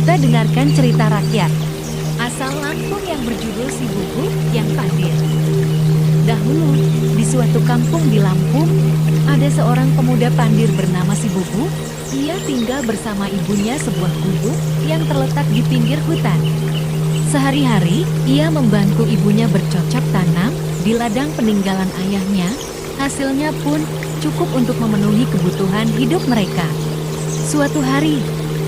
Kita dengarkan cerita rakyat. Asal Lampung yang berjudul Si Bubu yang Pandir. Dahulu, di suatu kampung di Lampung, ada seorang pemuda pandir bernama Si Bubu. Ia tinggal bersama ibunya sebuah gubuk yang terletak di pinggir hutan. Sehari-hari, ia membantu ibunya bercocok tanam di ladang peninggalan ayahnya. Hasilnya pun cukup untuk memenuhi kebutuhan hidup mereka. Suatu hari,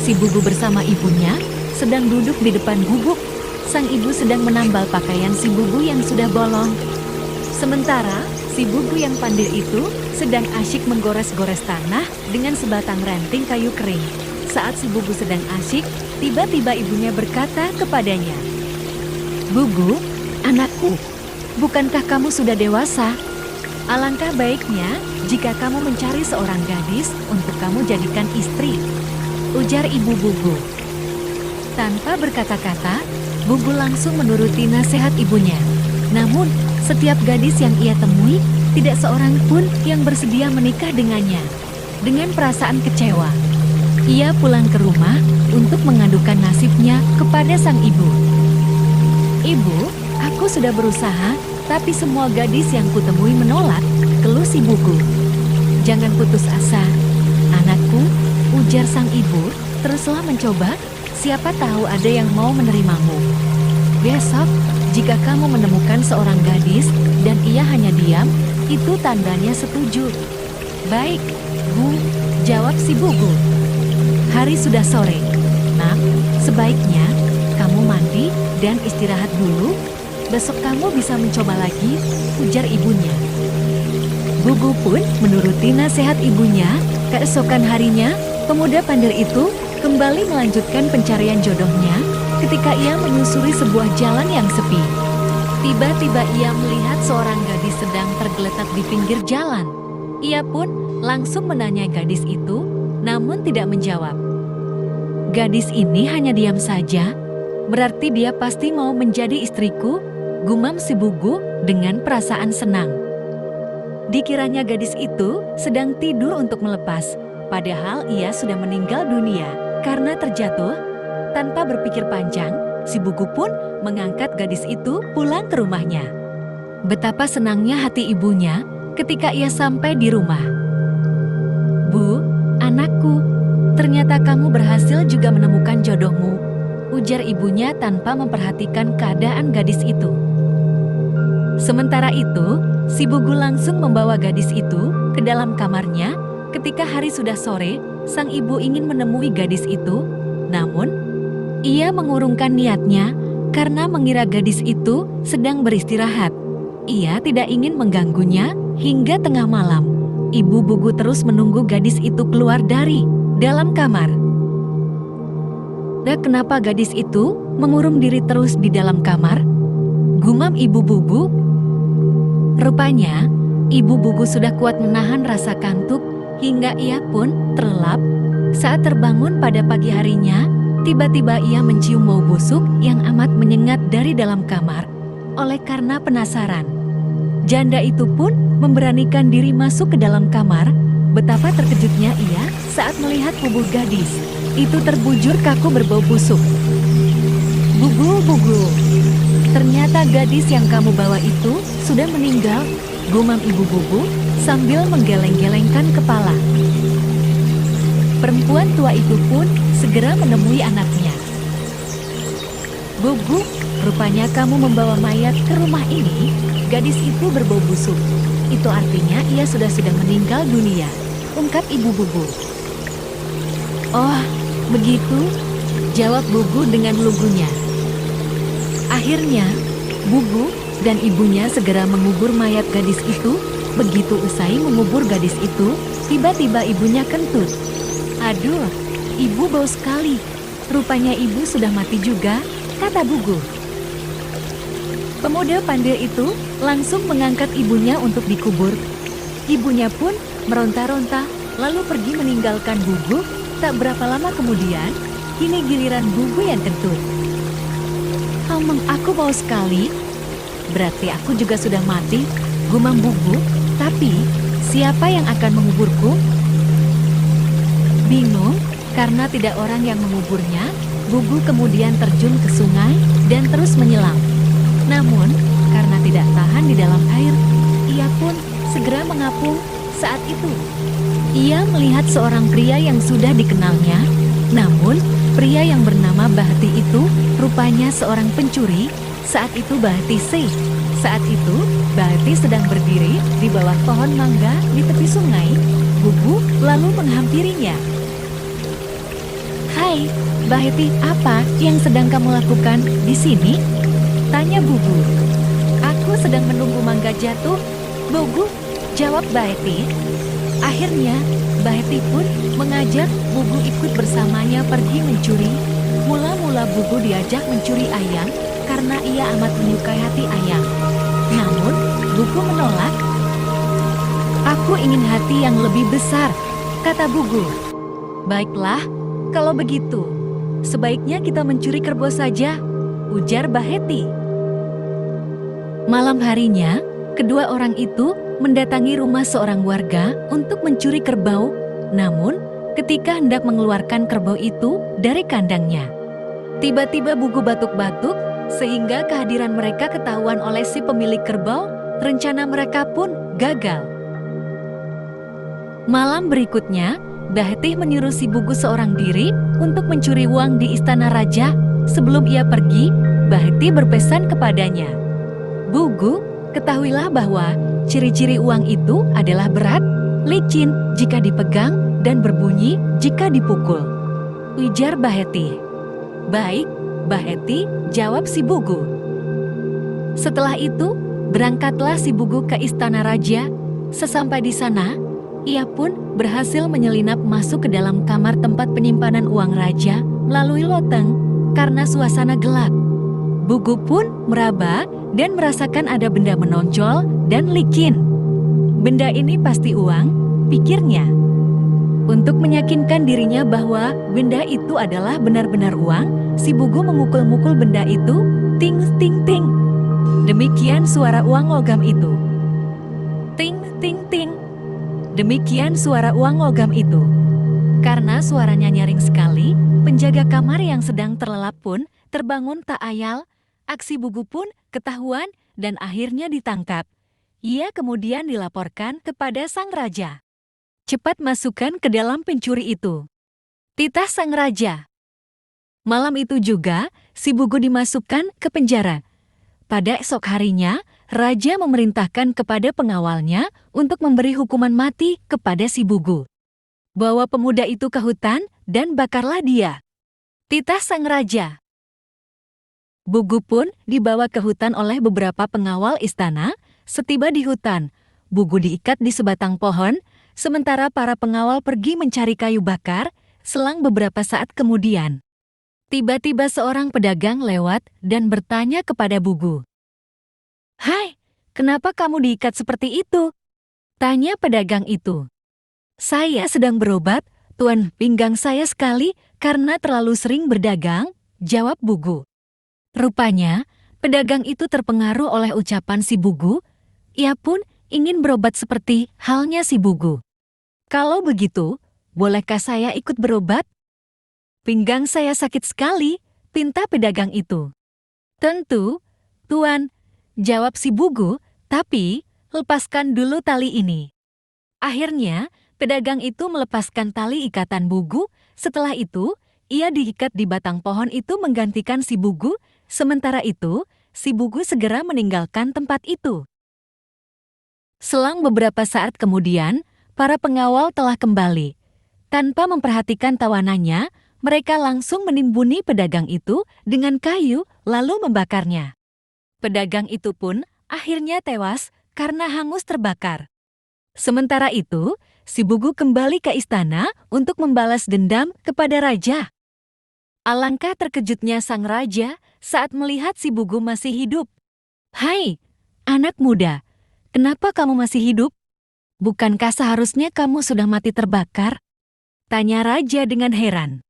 Si Bubu bersama ibunya sedang duduk di depan gubuk. Sang ibu sedang menambal pakaian Si Bubu yang sudah bolong. Sementara, Si Bubu yang pandir itu sedang asyik menggores-gores tanah dengan sebatang ranting kayu kering. Saat Si Bubu sedang asyik, tiba-tiba ibunya berkata kepadanya, "Bubu, anakku, bukankah kamu sudah dewasa? Alangkah baiknya jika kamu mencari seorang gadis untuk kamu jadikan istri," ujar ibu Bubu. Tanpa berkata-kata, Bubu langsung menuruti nasihat ibunya. Namun, setiap gadis yang ia temui, tidak seorang pun yang bersedia menikah dengannya. Dengan perasaan kecewa, ia pulang ke rumah untuk mengadukan nasibnya kepada sang ibu. "Ibu, aku sudah berusaha, tapi semua gadis yang kutemui menolak," keluh Si Bubu. "Jangan putus asa, anakku," ujar sang ibu. "Teruslah mencoba, siapa tahu ada yang mau menerimamu. Besok, jika kamu menemukan seorang gadis dan ia hanya diam, itu tandanya setuju." "Baik, Bu," jawab Si Bubu. Hari sudah sore. "Nak, sebaiknya kamu mandi dan istirahat dulu. Besok kamu bisa mencoba lagi," ujar ibunya. Bubu pun menuruti nasihat ibunya. Keesokan harinya, pemuda pandir itu kembali melanjutkan pencarian jodohnya ketika ia menyusuri sebuah jalan yang sepi. Tiba-tiba ia melihat seorang gadis sedang tergeletak di pinggir jalan. Ia pun langsung menanyai gadis itu, namun tidak menjawab. "Gadis ini hanya diam saja, berarti dia pasti mau menjadi istriku," gumam Si Bubu dengan perasaan senang. Dikiranya gadis itu sedang tidur untuk melepas, padahal ia sudah meninggal dunia karena terjatuh. Tanpa berpikir panjang, Si Bubu pun mengangkat gadis itu pulang ke rumahnya. Betapa senangnya hati ibunya ketika ia sampai di rumah. "Bu, anakku, ternyata kamu berhasil juga menemukan jodohmu," ujar ibunya tanpa memperhatikan keadaan gadis itu. Sementara itu, Si Bubu langsung membawa gadis itu ke dalam kamarnya. Ketika hari sudah sore, sang ibu ingin menemui gadis itu, namun ia mengurungkan niatnya karena mengira gadis itu sedang beristirahat. Ia tidak ingin mengganggunya hingga tengah malam. Ibu Bubu terus menunggu gadis itu keluar dari dalam kamar. "Dan kenapa gadis itu mengurung diri terus di dalam kamar?" gumam ibu Bubu. Rupanya, ibu Bubu sudah kuat menahan rasa kantuk hingga ia pun terlelap. Saat terbangun pada pagi harinya, tiba-tiba ia mencium bau busuk yang amat menyengat dari dalam kamar. Oleh karena penasaran, janda itu pun memberanikan diri masuk ke dalam kamar. Betapa terkejutnya ia saat melihat tubuh gadis itu terbujur kaku berbau busuk. "Bubu, Bubu, ternyata gadis yang kamu bawa itu sudah meninggal," gumam ibu Bubu sambil menggeleng-gelengkan kepala. Perempuan tua itu pun segera menemui anaknya. "Bubu, rupanya kamu membawa mayat ke rumah ini. Gadis itu berbau busuk. Itu artinya ia sudah meninggal dunia," ungkap ibu Bubu. "Oh, begitu?" jawab Bubu dengan lugunya. Akhirnya, Bubu dan ibunya segera mengubur mayat gadis itu. Begitu usai mengubur gadis itu, tiba-tiba ibunya kentut. "Aduh, ibu bau sekali. Rupanya ibu sudah mati juga," kata Bubu. Pemuda pandir itu langsung mengangkat ibunya untuk dikubur. Ibunya pun meronta-ronta lalu pergi meninggalkan Bubu. Tak berapa lama kemudian, kini giliran Bubu yang kentut. Aku bau sekali. Berarti aku juga sudah mati," gumam Bubu. "Tapi, siapa yang akan menguburku?" Bingung karena tidak orang yang menguburnya, Bugu kemudian terjun ke sungai dan terus menyelam. Namun, karena tidak tahan di dalam air, ia pun segera mengapung. Saat itu, ia melihat seorang pria yang sudah dikenalnya. Namun, pria yang bernama Bahti itu rupanya seorang pencuri. Saat itu Saat itu, Bahti sedang berdiri di bawah pohon mangga di tepi sungai. Bugu lalu menghampirinya. "Hai, Bahti, apa yang sedang kamu lakukan di sini?" tanya Bugu. "Aku sedang menunggu mangga jatuh, Bugu," jawab Bahti. Akhirnya, Bahti pun mengajak Bugu ikut bersamanya pergi mencuri. Mula-mula Bugu diajak mencuri ayam karena ia amat menyukai hati ayam. Namun, Bugu menolak. "Aku ingin hati yang lebih besar," kata Bugu. "Baiklah, kalau begitu, sebaiknya kita mencuri kerbau saja," ujar Bahti. Malam harinya, kedua orang itu mendatangi rumah seorang warga untuk mencuri kerbau. Namun, ketika hendak mengeluarkan kerbau itu dari kandangnya, tiba-tiba Bugu batuk-batuk sehingga kehadiran mereka ketahuan oleh si pemilik kerbau. Rencana mereka pun gagal. Malam berikutnya, Bahti menyuruh si Bugu seorang diri untuk mencuri uang di istana raja. Sebelum ia pergi, Bahti berpesan kepadanya, "Bugu, ketahuilah bahwa ciri-ciri uang itu adalah berat, licin jika dipegang, dan berbunyi jika dipukul," ujar Bahti. "Baik, Bahti," jawab si Bugu. Setelah itu, berangkatlah si Bugu ke istana raja. Sesampai di sana, ia pun berhasil menyelinap masuk ke dalam kamar tempat penyimpanan uang raja melalui loteng karena suasana gelap. Bugu pun meraba dan merasakan ada benda menonjol dan licin. "Benda ini pasti uang," pikirnya. Untuk meyakinkan dirinya bahwa benda itu adalah benar-benar uang, si Bugu memukul-mukul benda itu, ting ting ting. Demikian suara uang logam itu. Ting ting ting. Demikian suara uang logam itu. Karena suaranya nyaring sekali, penjaga kamar yang sedang terlelap pun terbangun tak ayal. Aksi Bugu pun ketahuan dan akhirnya ditangkap. Ia kemudian dilaporkan kepada sang raja. "Cepat masukkan ke dalam pencuri itu," titah sang raja. Malam itu juga, si Bugu dimasukkan ke penjara. Pada esok harinya, raja memerintahkan kepada pengawalnya untuk memberi hukuman mati kepada si Bugu. "Bawa pemuda itu ke hutan dan bakarlah dia," titah sang raja. Bugu pun dibawa ke hutan oleh beberapa pengawal istana. Setiba di hutan, Bugu diikat di sebatang pohon, sementara para pengawal pergi mencari kayu bakar. Selang beberapa saat kemudian, tiba-tiba seorang pedagang lewat dan bertanya kepada Bugu. "Hai, kenapa kamu diikat seperti itu?" tanya pedagang itu. "Saya sedang berobat, Tuan, pinggang saya sekali karena terlalu sering berdagang," jawab Bugu. Rupanya, pedagang itu terpengaruh oleh ucapan si Bugu. Ia pun ingin berobat seperti halnya si Bugu. "Kalau begitu, bolehkah saya ikut berobat?" "Pinggang saya sakit sekali," pinta pedagang itu. "Tentu, Tuan," jawab si Bugu, "tapi lepaskan dulu tali ini." Akhirnya, pedagang itu melepaskan tali ikatan Bugu. Setelah itu, ia diikat di batang pohon itu menggantikan si Bugu. Sementara itu, si Bugu segera meninggalkan tempat itu. Selang beberapa saat kemudian, para pengawal telah kembali. Tanpa memperhatikan tawanannya, mereka langsung menimbuni pedagang itu dengan kayu lalu membakarnya. Pedagang itu pun akhirnya tewas karena hangus terbakar. Sementara itu, si Bugu kembali ke istana untuk membalas dendam kepada raja. Alangkah terkejutnya sang raja saat melihat si Bugu masih hidup. "Hai, anak muda, kenapa kamu masih hidup? Bukankah seharusnya kamu sudah mati terbakar?" tanya raja dengan heran.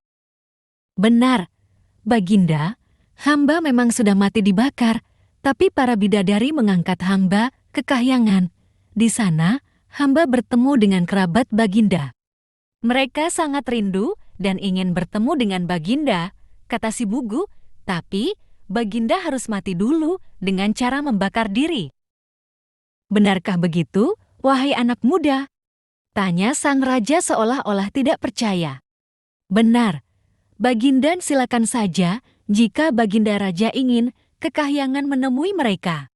"Benar, Baginda, hamba memang sudah mati dibakar, tapi para bidadari mengangkat hamba ke kahyangan. Di sana, hamba bertemu dengan kerabat Baginda. Mereka sangat rindu dan ingin bertemu dengan Baginda," kata si Bugu, tapi Baginda harus mati dulu dengan cara membakar diri. Benarkah begitu, wahai anak muda? Tanya sang raja seolah-olah tidak percaya. Benar, Baginda silakan saja jika Baginda Raja ingin ke Kahyangan menemui mereka.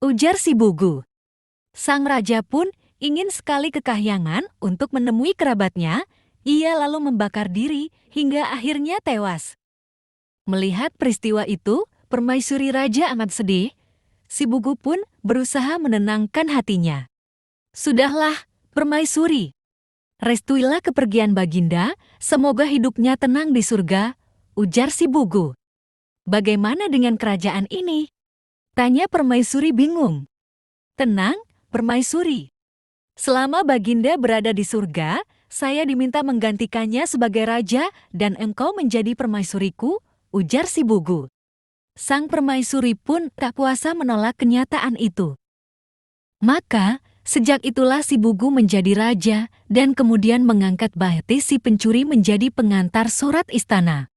Ujar si Bugu. Sang raja pun ingin sekali ke Kahyangan untuk menemui kerabatnya, ia lalu membakar diri hingga akhirnya tewas. Melihat peristiwa itu, permaisuri raja amat sedih. Si Bugu pun berusaha menenangkan hatinya. Sudahlah, permaisuri. Restuilah kepergian Baginda, semoga hidupnya tenang di surga, ujar si Bugu. Bagaimana dengan kerajaan ini? Tanya permaisuri bingung. Tenang, permaisuri. Selama Baginda berada di surga, saya diminta menggantikannya sebagai raja dan engkau menjadi permaisuriku, ujar si Bugu. Sang permaisuri pun tak kuasa menolak kenyataan itu. Maka, sejak itulah si Bugu menjadi raja dan kemudian mengangkat Bahti si pencuri menjadi pengantar sorat istana.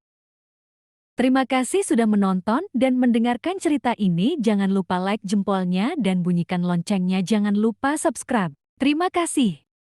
Terima kasih sudah menonton dan mendengarkan cerita ini. Jangan lupa like jempolnya dan bunyikan loncengnya. Jangan lupa subscribe. Terima kasih.